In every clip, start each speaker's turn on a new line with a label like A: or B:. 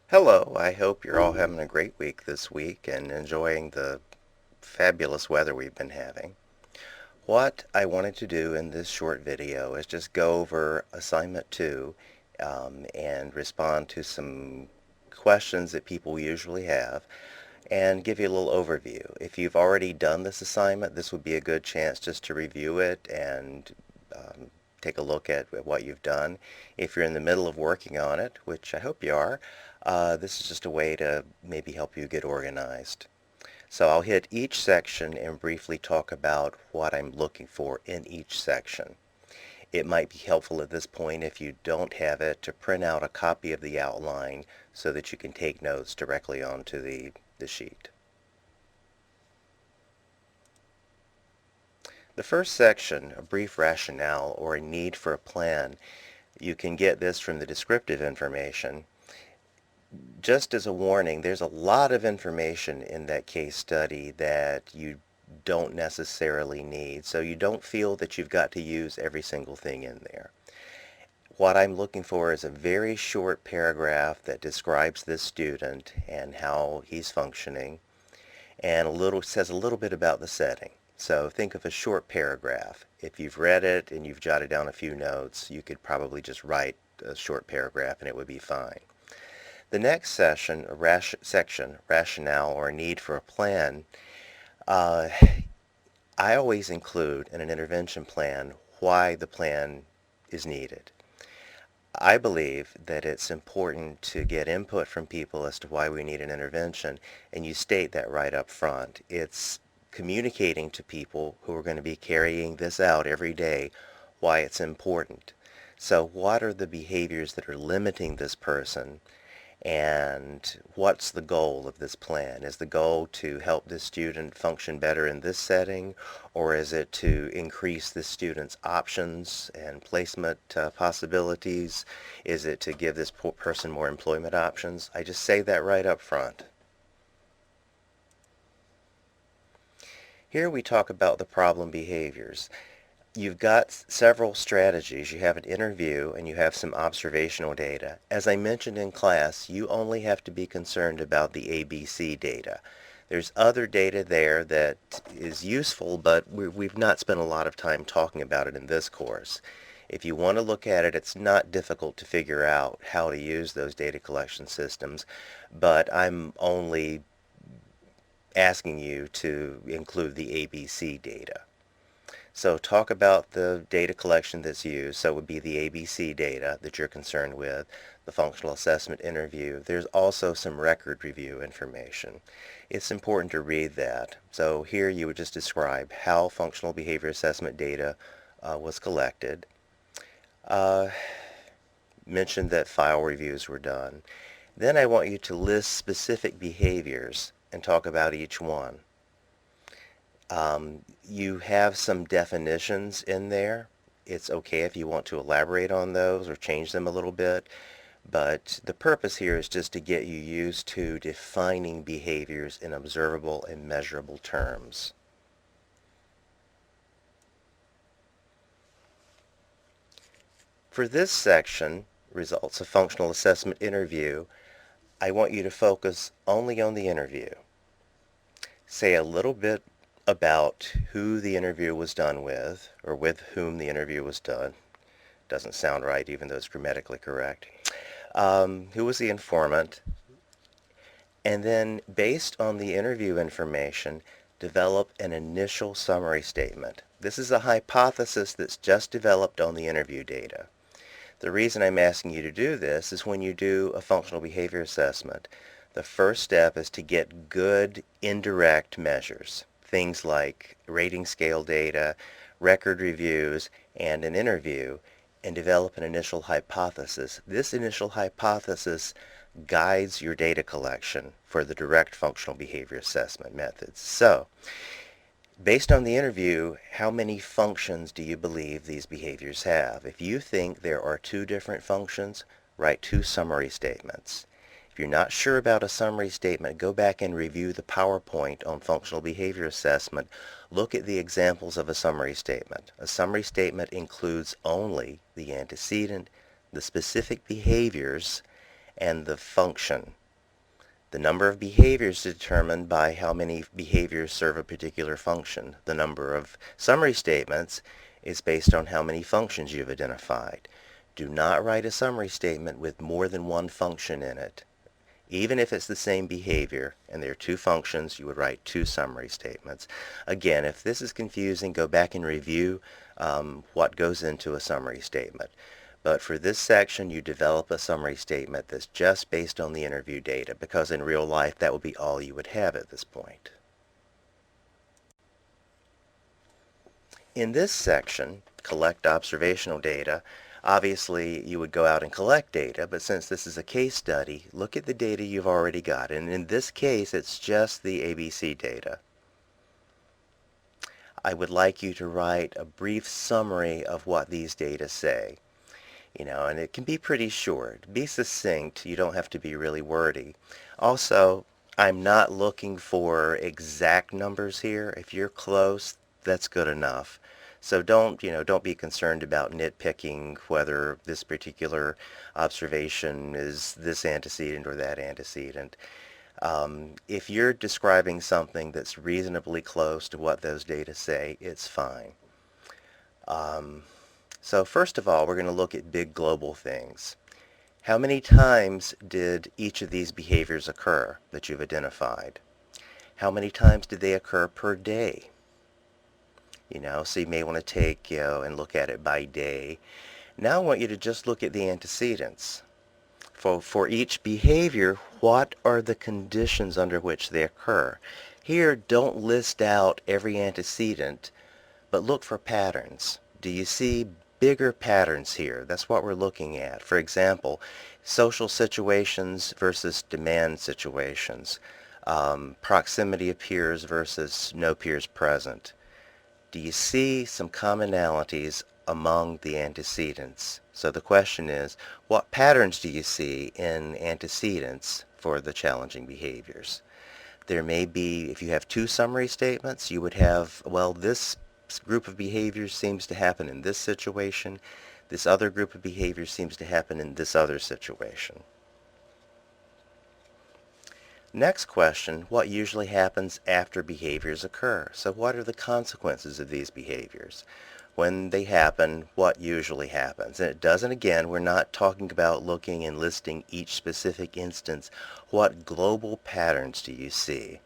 A: Hello, I hope you're all having a great week this week and enjoying the fabulous weather we've been having. What I wanted to do in this short video is just go over assignment 2 and respond to some questions that people usually have and give you a little overview. If you've already done this assignment, this would be a good chance just to review it and take a look at what you've done. If you're in the middle of working on it, which I hope you are, this is just a way to maybe help you get organized. So I'll hit each section and briefly talk about what I'm looking for in each section. It might be helpful at this point, if you don't have it, to print out a copy of the outline so that you can take notes directly onto the sheet. The first section, a brief rationale or a need for a plan, you can get this from the descriptive information. Just as a warning, there's a lot of information in that case study that you don't necessarily need, so you don't feel that you've got to use every single thing in there. What I'm looking for is a very short paragraph that describes this student and how he's functioning, and says a little bit about the setting. So think of a short paragraph. If you've read it and you've jotted down a few notes, you could probably just write a short paragraph and it would be fine. The next section, rationale or need for a plan, I always include in an intervention plan why the plan is needed. I believe that it's important to get input from people as to why we need an intervention, and you state that right up front. It's communicating to people who are going to be carrying this out every day why it's important. So what are the behaviors that are limiting this person, and what's the goal of this plan? Is the goal to help this student function better in this setting, or is it to increase this student's options and placement possibilities? Is it to give this person more employment options? I just say that right up front. Here we talk about the problem behaviors. You've got several strategies. You have an interview and you have some observational data. As I mentioned in class, you only have to be concerned about the ABC data. There's other data there that is useful, but we've not spent a lot of time talking about it in this course. If you want to look at it, it's not difficult to figure out how to use those data collection systems, but I'm only asking you to include the ABC data. So talk about the data collection that's used. So it would be the ABC data that you're concerned with, the functional assessment interview. There's also some record review information. It's important to read that. So here you would just describe how functional behavior assessment data was collected. Mention that file reviews were done. Then I want you to list specific behaviors and talk about each one. You have some definitions in there. It's okay if you want to elaborate on those or change them a little bit, but the purpose here is just to get you used to defining behaviors in observable and measurable terms. For this section, results of functional assessment interview, I want you to focus only on the interview. Say a little bit about who the interview was done with, or with whom the interview was done. Doesn't sound right, even though it's grammatically correct. Who was the informant? And then, based on the interview information, develop an initial summary statement. This is a hypothesis that's just developed on the interview data. The reason I'm asking you to do this is when you do a functional behavior assessment, the first step is to get good indirect measures. Things like rating scale data, record reviews, and an interview, and develop an initial hypothesis. This initial hypothesis guides your data collection for the direct functional behavior assessment methods. So, based on the interview, how many functions do you believe these behaviors have? If you think there are 2 different functions, write 2 summary statements. If you're not sure about a summary statement, go back and review the PowerPoint on functional behavior assessment. Look at the examples of a summary statement. A summary statement includes only the antecedent, the specific behaviors, and the function. The number of behaviors is determined by how many behaviors serve a particular function. The number of summary statements is based on how many functions you've identified. Do not write a summary statement with more than one function in it. Even if it's the same behavior and there are two functions, you would write two summary statements. Again, if this is confusing, go back and review what goes into a summary statement. But for this section, you develop a summary statement that's just based on the interview data, because in real life, that would be all you would have at this point. In this section, collect observational data, obviously you would go out and collect data, but since this is a case study, look at the data you've already got. And in this case, it's just the ABC data. I would like you to write a brief summary of what these data say. And it can be pretty short. Be succinct. You don't have to be really wordy. Also, I'm not looking for exact numbers here. If you're close, that's good enough. So don't be concerned about nitpicking whether this particular observation is this antecedent or that antecedent. If you're describing something that's reasonably close to what those data say, it's fine. So first of all, we're going to look at big global things. How many times did each of these behaviors occur that you've identified? How many times did they occur per day? So you may want to take, and look at it by day. Now I want you to just look at the antecedents. For each behavior, what are the conditions under which they occur? Here, don't list out every antecedent, but look for patterns. Do you see bigger patterns here? That's what we're looking at. For example, social situations versus demand situations. Proximity of peers versus no peers present. Do you see some commonalities among the antecedents? So the question is, what patterns do you see in antecedents for the challenging behaviors? There may be, if you have two summary statements, you would have, well, this group of behaviors seems to happen in this situation. This other group of behaviors seems to happen in this other situation. Next question, what usually happens after behaviors occur? So what are the consequences of these behaviors? When they happen, what usually happens? And it doesn't, again, we're not talking about looking and listing each specific instance. What global patterns do you see?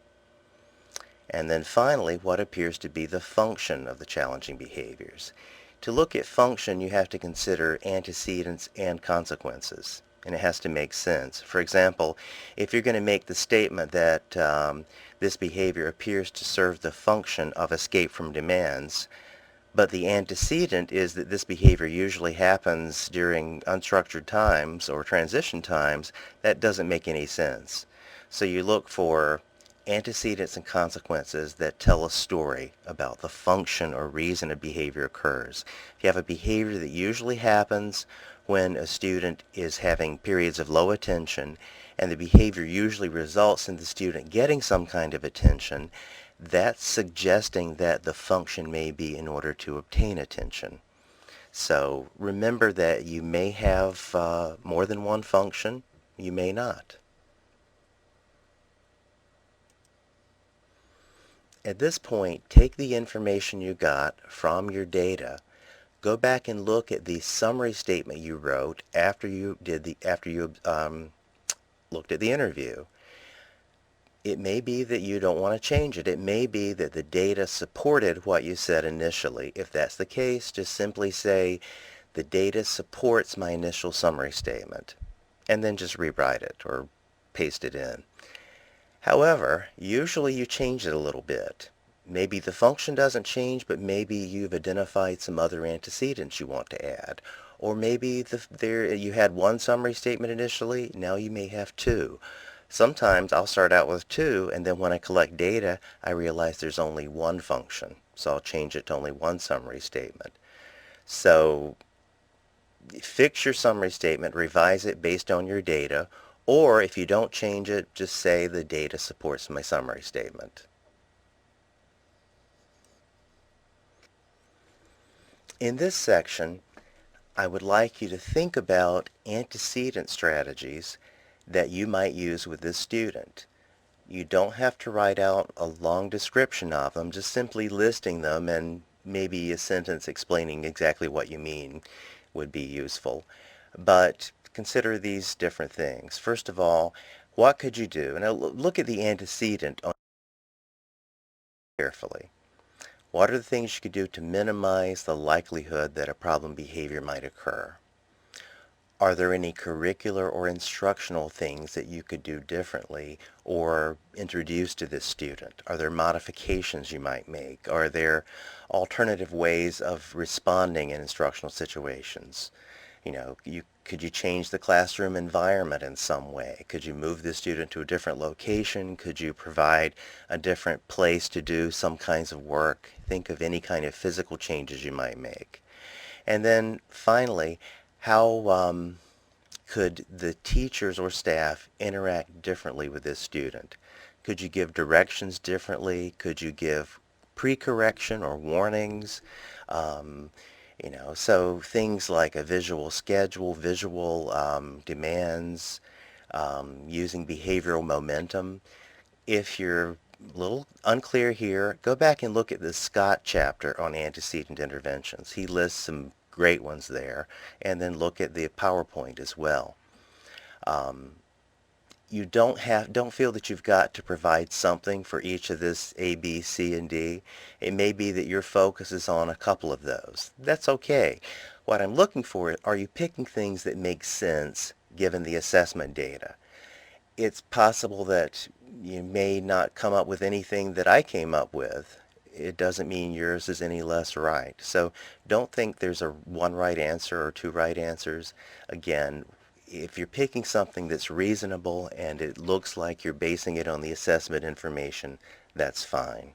A: And then finally, what appears to be the function of the challenging behaviors? To look at function, you have to consider antecedents and consequences, and it has to make sense. For example, if you're going to make the statement that this behavior appears to serve the function of escape from demands, but the antecedent is that this behavior usually happens during unstructured times or transition times, that doesn't make any sense. So you look for antecedents and consequences that tell a story about the function or reason a behavior occurs. If you have a behavior that usually happens when a student is having periods of low attention, and the behavior usually results in the student getting some kind of attention, that's suggesting that the function may be in order to obtain attention. So remember that you may have more than one function, you may not. At this point, take the information you got from your data, go back and look at the summary statement you wrote after you looked at the interview. It may be that you don't want to change it. It may be that the data supported what you said initially. If that's the case, just simply say, the data supports my initial summary statement, and then just rewrite it or paste it in. However, usually you change it a little bit. Maybe the function doesn't change, but maybe you've identified some other antecedents you want to add. Or maybe you had one summary statement initially, now you may have two. Sometimes I'll start out with two, and then when I collect data, I realize there's only one function. So I'll change it to only one summary statement. So fix your summary statement, revise it based on your data, or if you don't change it, just say the data supports my summary statement. In this section, I would like you to think about antecedent strategies that you might use with this student. You don't have to write out a long description of them, just simply listing them and maybe a sentence explaining exactly what you mean would be useful. But consider these different things. First of all, what could you do? Now look at the antecedent carefully. What are the things you could do to minimize the likelihood that a problem behavior might occur? Are there any curricular or instructional things that you could do differently or introduce to this student? Are there modifications you might make? Are there alternative ways of responding in instructional situations? Could you change the classroom environment in some way? Could you move the student to a different location? Could you provide a different place to do some kinds of work? Think of any kind of physical changes you might make. And then finally, how could the teachers or staff interact differently with this student? Could you give directions differently? Could you give pre-correction or warnings? Um, so things like a visual schedule, visual demands, using behavioral momentum. If you're a little unclear here, go back and look at the Scott chapter on antecedent interventions. He lists some great ones there, and then look at the PowerPoint as well. You don't feel that you've got to provide something for each of this A, B, C, and D. It may be that your focus is on a couple of those. That's okay. What I'm looking for, are you picking things that make sense given the assessment data? It's possible that you may not come up with anything that I came up with. It doesn't mean yours is any less right. So don't think there's a one right answer or two right answers. Again, if you're picking something that's reasonable and it looks like you're basing it on the assessment information, that's fine.